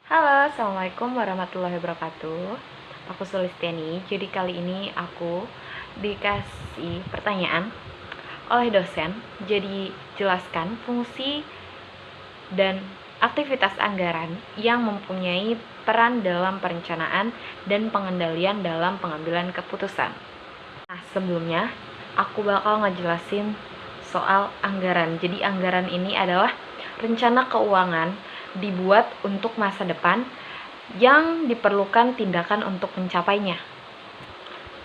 Halo, Assalamualaikum warahmatullahi wabarakatuh. Aku Sulistiani. Jadi kali ini aku dikasih pertanyaan oleh dosen. Jadi jelaskan fungsi dan aktivitas anggaran yang mempunyai peran dalam perencanaan dan pengendalian dalam pengambilan keputusan. Nah, sebelumnya aku bakal ngejelasin soal anggaran. Jadi anggaran ini adalah rencana keuangan dibuat untuk masa depan yang diperlukan tindakan untuk mencapainya.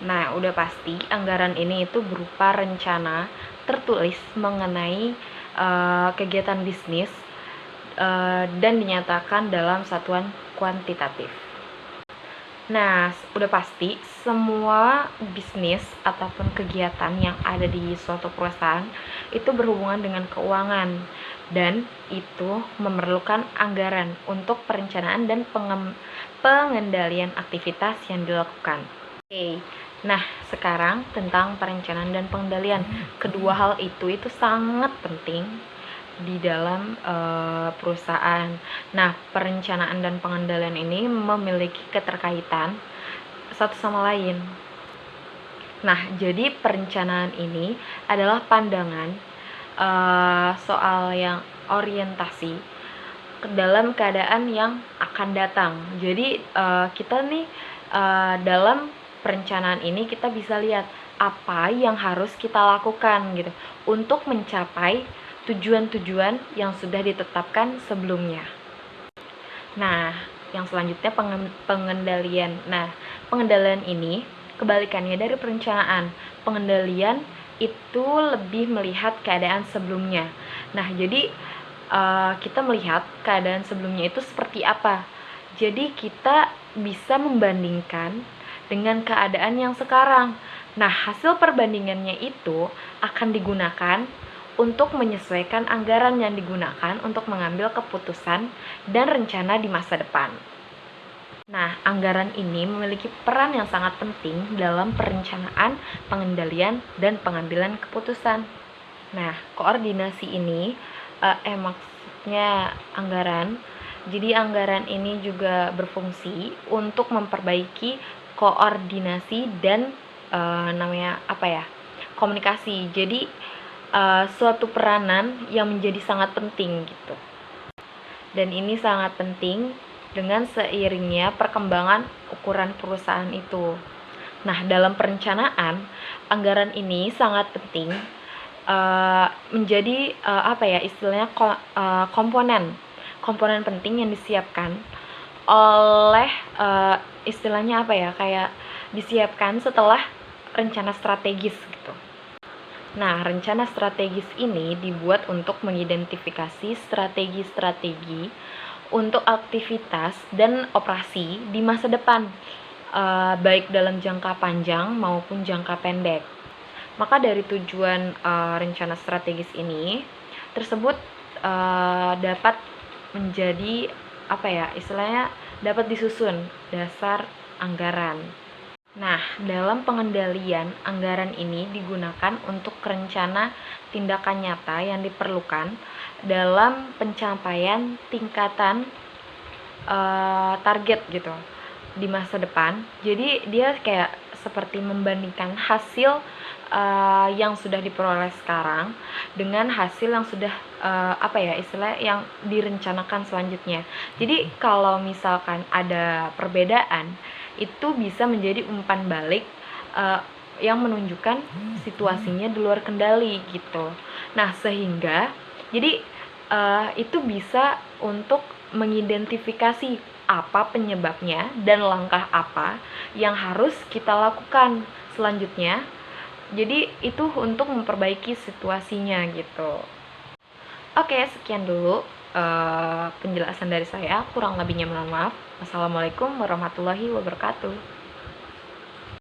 Nah, udah pasti anggaran ini itu berupa rencana tertulis mengenai kegiatan bisnis dan dinyatakan dalam satuan kuantitatif. Nah, udah pasti semua bisnis ataupun kegiatan yang ada di suatu perusahaan itu berhubungan dengan keuangan dan itu memerlukan anggaran untuk perencanaan dan pengendalian aktivitas yang dilakukan. Oke. Nah, sekarang tentang perencanaan dan pengendalian. Kedua hal itu sangat penting di dalam perusahaan. Nah, perencanaan dan pengendalian ini memiliki keterkaitan satu sama lain. Nah, jadi perencanaan ini adalah pandangan soal yang orientasi ke dalam keadaan yang akan datang. Jadi kita nih dalam perencanaan ini kita bisa lihat apa yang harus kita lakukan gitu untuk mencapai tujuan-tujuan yang sudah ditetapkan sebelumnya. Nah, yang selanjutnya pengendalian. Nah, pengendalian ini kebalikannya dari perencanaan. Pengendalian itu lebih melihat keadaan sebelumnya. Nah, jadi kita melihat keadaan sebelumnya itu seperti apa. Jadi kita bisa membandingkan dengan keadaan yang sekarang. Nah, hasil perbandingannya itu akan digunakan untuk menyesuaikan anggaran yang digunakan untuk mengambil keputusan dan rencana di masa depan. Nah, anggaran ini memiliki peran yang sangat penting dalam perencanaan, pengendalian, dan pengambilan keputusan. Nah, koordinasi ini maksudnya anggaran. Jadi anggaran ini juga berfungsi untuk memperbaiki koordinasi dan komunikasi. Jadi suatu peranan yang menjadi sangat penting gitu. Dan ini sangat penting dengan seiringnya perkembangan ukuran perusahaan itu. Nah, dalam perencanaan, anggaran ini sangat penting menjadi istilahnya komponen penting yang disiapkan oleh disiapkan setelah rencana strategis gitu. Nah, rencana strategis ini dibuat untuk mengidentifikasi strategi-strategi untuk aktivitas dan operasi di masa depan, baik dalam jangka panjang maupun jangka pendek. Maka dari tujuan rencana strategis ini tersebut dapat menjadi dapat disusun dasar anggaran. Nah, dalam pengendalian, anggaran ini digunakan untuk rencana tindakan nyata yang diperlukan dalam pencapaian tingkatan target gitu di masa depan. Jadi dia kayak seperti membandingkan hasil yang sudah diperoleh sekarang dengan hasil yang sudah yang direncanakan selanjutnya. Jadi kalau misalkan ada perbedaan, itu bisa menjadi umpan balik yang menunjukkan situasinya di luar kendali gitu. Nah, sehingga jadi itu bisa untuk mengidentifikasi apa penyebabnya dan langkah apa yang harus kita lakukan selanjutnya. Jadi itu untuk memperbaiki situasinya gitu. Oke, sekian dulu penjelasan dari saya. Kurang lebihnya mohon maaf. Wassalamualaikum warahmatullahi wabarakatuh.